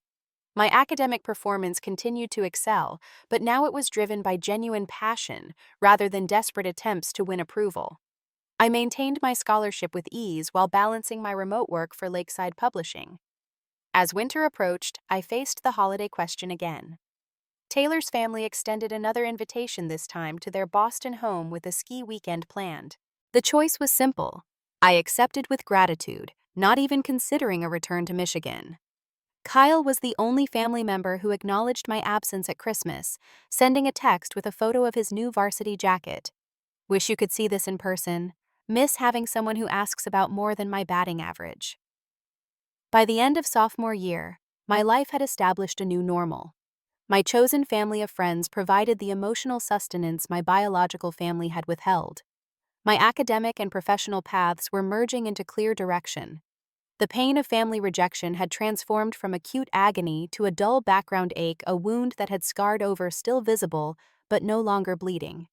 My academic performance continued to excel, but now it was driven by genuine passion, rather than desperate attempts to win approval. I maintained my scholarship with ease while balancing my remote work for Lakeside Publishing. As winter approached, I faced the holiday question again. Taylor's family extended another invitation, this time to their Boston home with a ski weekend planned. The choice was simple. I accepted with gratitude, not even considering a return to Michigan. Kyle was the only family member who acknowledged my absence at Christmas, sending a text with a photo of his new varsity jacket. Wish you could see this in person. Miss having someone who asks about more than my batting average. By the end of sophomore year, my life had established a new normal. My chosen family of friends provided the emotional sustenance my biological family had withheld. My academic and professional paths were merging into clear direction. The pain of family rejection had transformed from acute agony to a dull background ache, a wound that had scarred over, still visible, but no longer bleeding.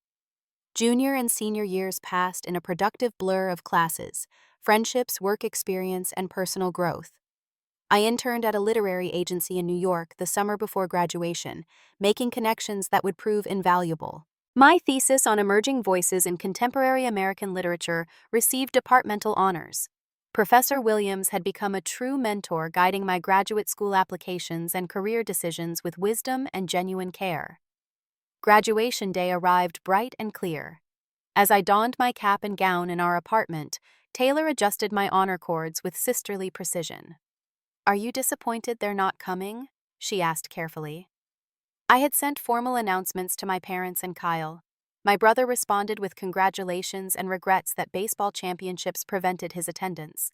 Junior and senior years passed in a productive blur of classes, friendships, work experience, and personal growth. I interned at a literary agency in New York the summer before graduation, making connections that would prove invaluable. My thesis on emerging voices in contemporary American literature received departmental honors. Professor Williams had become a true mentor, guiding my graduate school applications and career decisions with wisdom and genuine care. Graduation day arrived bright and clear. As I donned my cap and gown in our apartment, Taylor adjusted my honor cords with sisterly precision. "Are you disappointed they're not coming?" she asked carefully. I had sent formal announcements to my parents and Kyle. My brother responded with congratulations and regrets that baseball championships prevented his attendance.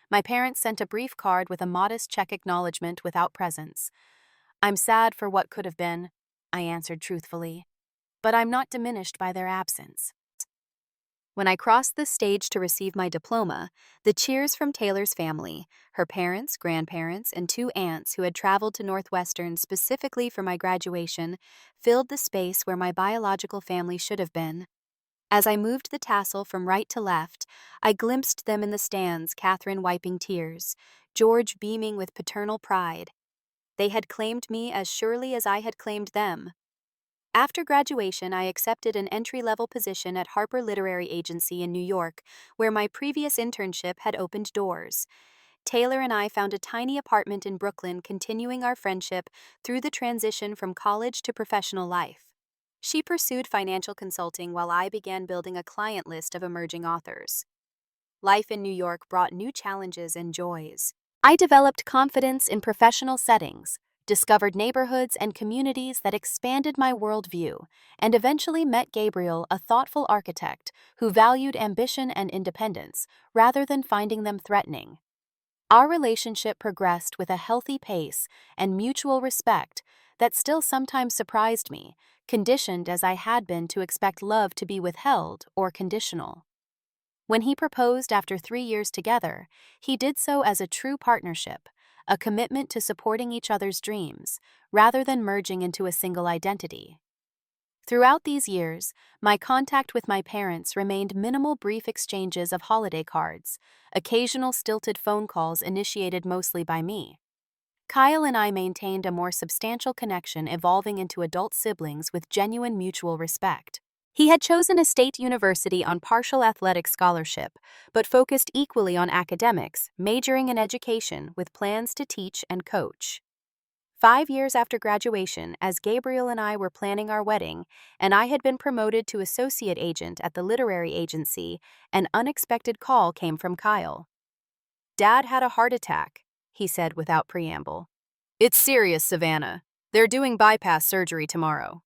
My parents sent a brief card with a modest check acknowledgement without presents. "I'm sad for what could have been," I answered truthfully, "but I'm not diminished by their absence." When I crossed the stage to receive my diploma, the cheers from Taylor's family, her parents, grandparents, and 2 aunts who had traveled to Northwestern specifically for my graduation, filled the space where my biological family should have been. As I moved the tassel from right to left, I glimpsed them in the stands, Catherine wiping tears, George beaming with paternal pride. They had claimed me as surely as I had claimed them. After graduation, I accepted an entry-level position at Harper Literary Agency in New York, where my previous internship had opened doors. Taylor and I found a tiny apartment in Brooklyn, continuing our friendship through the transition from college to professional life. She pursued financial consulting while I began building a client list of emerging authors. Life in New York brought new challenges and joys. I developed confidence in professional settings, discovered neighborhoods and communities that expanded my worldview, and eventually met Gabriel, a thoughtful architect who valued ambition and independence rather than finding them threatening. Our relationship progressed with a healthy pace and mutual respect that still sometimes surprised me, conditioned as I had been to expect love to be withheld or conditional. When he proposed after 3 years together, he did so as a true partnership, a commitment to supporting each other's dreams, rather than merging into a single identity. Throughout these years, my contact with my parents remained minimal, brief exchanges of holiday cards, occasional stilted phone calls initiated mostly by me. Kyle and I maintained a more substantial connection, evolving into adult siblings with genuine mutual respect. He had chosen a state university on partial athletic scholarship, but focused equally on academics, majoring in education with plans to teach and coach. 5 years after graduation, as Gabriel and I were planning our wedding, and I had been promoted to associate agent at the literary agency, an unexpected call came from Kyle. "Dad had a heart attack," he said without preamble. "It's serious, Savannah. They're doing bypass surgery tomorrow."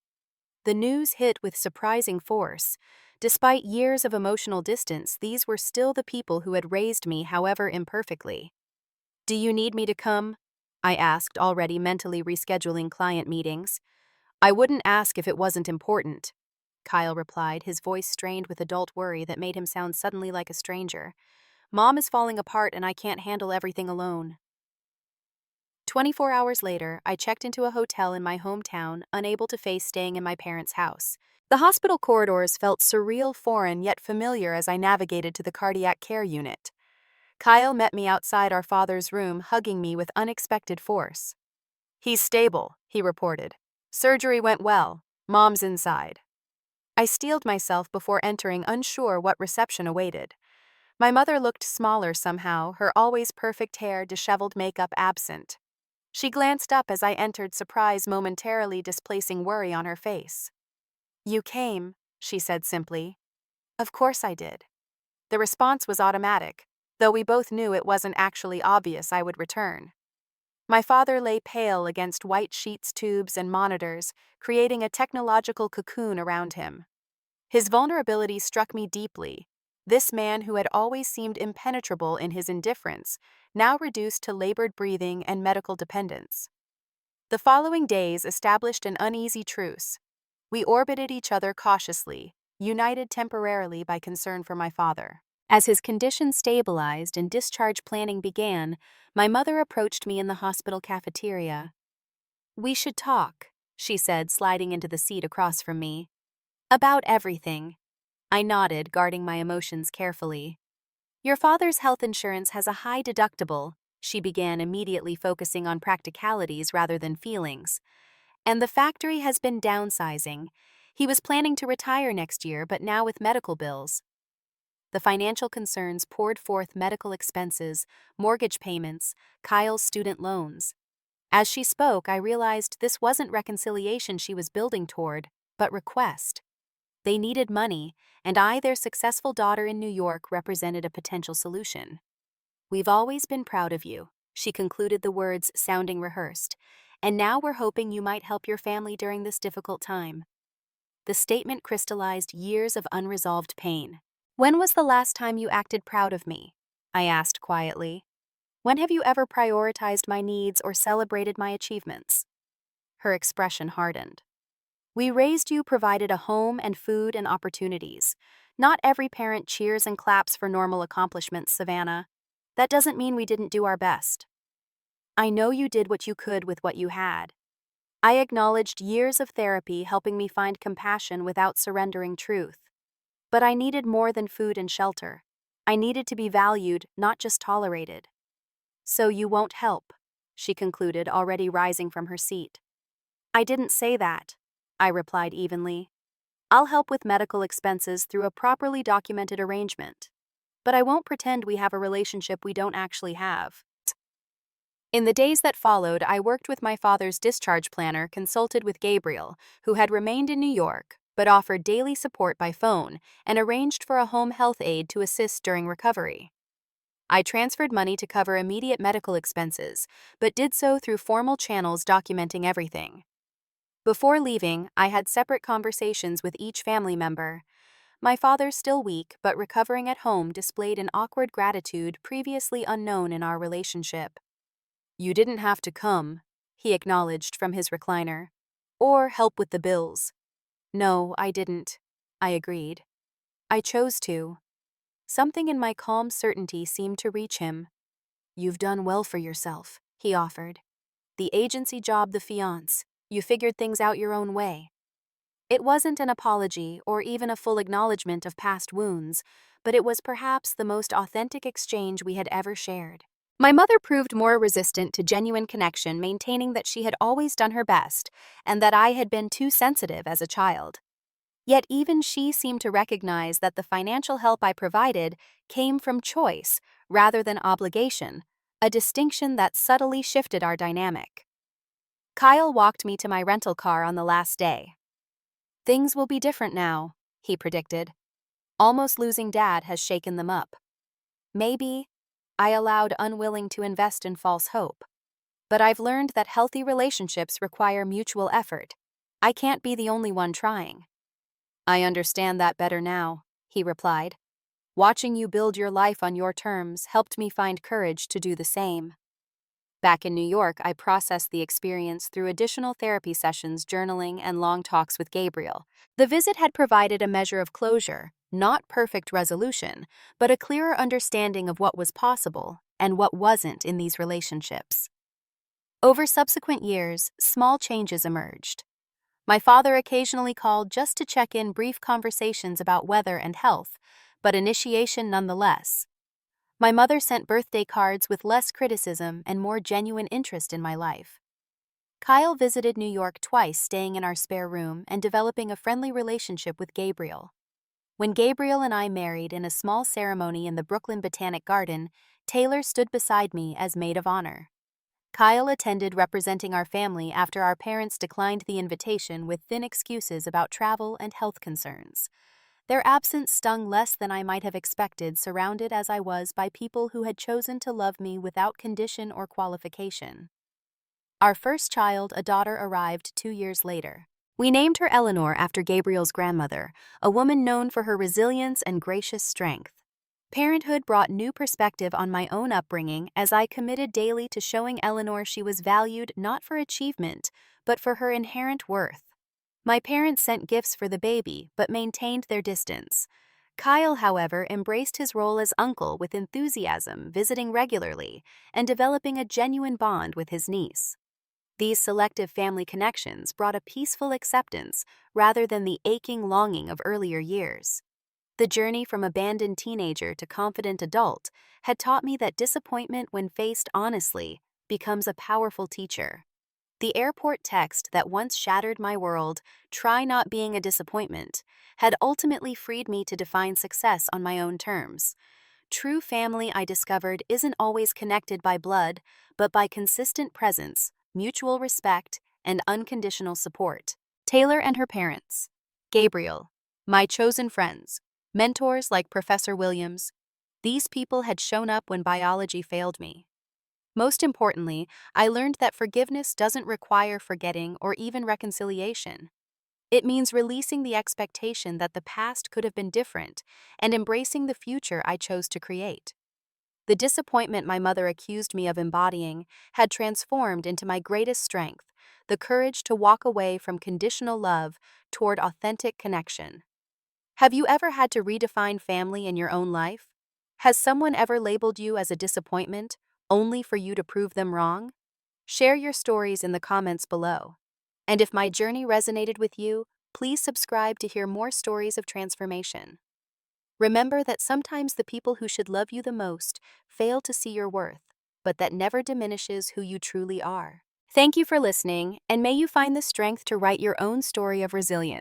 The news hit with surprising force. Despite years of emotional distance, these were still the people who had raised me, however imperfectly. "Do you need me to come?" I asked, already mentally rescheduling client meetings. "I wouldn't ask if it wasn't important," Kyle replied, his voice strained with adult worry that made him sound suddenly like a stranger. "Mom is falling apart and I can't handle everything alone." 24 hours later, I checked into a hotel in my hometown, unable to face staying in my parents' house. The hospital corridors felt surreal, foreign, yet familiar as I navigated to the cardiac care unit. Kyle met me outside our father's room, hugging me with unexpected force. "He's stable," he reported. "Surgery went well. Mom's inside." I steeled myself before entering, unsure what reception awaited. My mother looked smaller somehow, her always perfect hair, disheveled makeup absent. She glanced up as I entered, surprise momentarily displacing worry on her face. "You came," she said simply. "Of course I did." The response was automatic, though we both knew it wasn't actually obvious I would return. My father lay pale against white sheets, tubes, and monitors, creating a technological cocoon around him. His vulnerability struck me deeply. This man who had always seemed impenetrable in his indifference, now reduced to labored breathing and medical dependence. The following days established an uneasy truce. We orbited each other cautiously, united temporarily by concern for my father. As his condition stabilized and discharge planning began, my mother approached me in the hospital cafeteria. "We should talk," she said, sliding into the seat across from me. "About everything." I nodded, guarding my emotions carefully. "Your father's health insurance has a high deductible," she began, immediately focusing on practicalities rather than feelings. "And the factory has been downsizing. He was planning to retire next year, but now with medical bills." The financial concerns poured forth medical expenses, mortgage payments, Kyle's student loans. As she spoke, I realized this wasn't reconciliation she was building toward, but request. They needed money, and I, their successful daughter in New York, represented a potential solution. "We've always been proud of you," she concluded, the words sounding rehearsed, "and now we're hoping you might help your family during this difficult time." The statement crystallized years of unresolved pain. "When was the last time you acted proud of me?" I asked quietly. "When have you ever prioritized my needs or celebrated my achievements?" Her expression hardened. "We raised you, provided a home and food and opportunities. Not every parent cheers and claps for normal accomplishments, Savannah. That doesn't mean we didn't do our best." "I know you did what you could with what you had." I acknowledged years of therapy helping me find compassion without surrendering truth. But I needed more than food and shelter. I needed to be valued, not just tolerated. "So you won't help," she concluded, already rising from her seat. "I didn't say that," I replied evenly. "I'll help with medical expenses through a properly documented arrangement. But I won't pretend we have a relationship we don't actually have." In the days that followed, I worked with my father's discharge planner, consulted with Gabriel, who had remained in New York, but offered daily support by phone, and arranged for a home health aide to assist during recovery. I transferred money to cover immediate medical expenses, but did so through formal channels documenting everything. Before leaving, I had separate conversations with each family member. My father, still weak but recovering at home, displayed an awkward gratitude previously unknown in our relationship. "You didn't have to come," he acknowledged from his recliner. "Or help with the bills." "No, I didn't," I agreed. "I chose to." Something in my calm certainty seemed to reach him. "You've done well for yourself," he offered. "The agency job, the fiance. You figured things out your own way." It wasn't an apology or even a full acknowledgement of past wounds, but it was perhaps the most authentic exchange we had ever shared. My mother proved more resistant to genuine connection, maintaining that she had always done her best and that I had been too sensitive as a child. Yet even she seemed to recognize that the financial help I provided came from choice rather than obligation, a distinction that subtly shifted our dynamic. Kyle walked me to my rental car on the last day. "Things will be different now," he predicted. "Almost losing Dad has shaken them up." "Maybe," I allowed, unwilling to invest in false hope. "But I've learned that healthy relationships require mutual effort. I can't be the only one trying." "I understand that better now," he replied. "Watching you build your life on your terms helped me find courage to do the same." Back in New York, I processed the experience through additional therapy sessions, journaling, and long talks with Gabriel. The visit had provided a measure of closure, not perfect resolution, but a clearer understanding of what was possible and what wasn't in these relationships. Over subsequent years, small changes emerged. My father occasionally called just to check in, brief conversations about weather and health, but initiation nonetheless. My mother sent birthday cards with less criticism and more genuine interest in my life. Kyle visited New York twice, staying in our spare room and developing a friendly relationship with Gabriel. When Gabriel and I married in a small ceremony in the Brooklyn Botanic Garden, Taylor stood beside me as maid of honor. Kyle attended, representing our family after our parents declined the invitation with thin excuses about travel and health concerns. Their absence stung less than I might have expected, surrounded as I was by people who had chosen to love me without condition or qualification. Our first child, a daughter, arrived 2 years later. We named her Eleanor after Gabriel's grandmother, a woman known for her resilience and gracious strength. Parenthood brought new perspective on my own upbringing as I committed daily to showing Eleanor she was valued not for achievement, but for her inherent worth. My parents sent gifts for the baby but maintained their distance. Kyle, however, embraced his role as uncle with enthusiasm, visiting regularly and developing a genuine bond with his niece. These selective family connections brought a peaceful acceptance rather than the aching longing of earlier years. The journey from abandoned teenager to confident adult had taught me that disappointment, when faced honestly, becomes a powerful teacher. The airport text that once shattered my world, "Try not being a disappointment," had ultimately freed me to define success on my own terms. True family, I discovered, isn't always connected by blood, but by consistent presence, mutual respect, and unconditional support. Taylor and her parents. Gabriel. My chosen friends. Mentors like Professor Williams. These people had shown up when biology failed me. Most importantly, I learned that forgiveness doesn't require forgetting or even reconciliation. It means releasing the expectation that the past could have been different and embracing the future I chose to create. The disappointment my mother accused me of embodying had transformed into my greatest strength, the courage to walk away from conditional love toward authentic connection. Have you ever had to redefine family in your own life? Has someone ever labeled you as a disappointment, only for you to prove them wrong? Share your stories in the comments below. And if my journey resonated with you, please subscribe to hear more stories of transformation. Remember that sometimes the people who should love you the most fail to see your worth, but that never diminishes who you truly are. Thank you for listening, and may you find the strength to write your own story of resilience.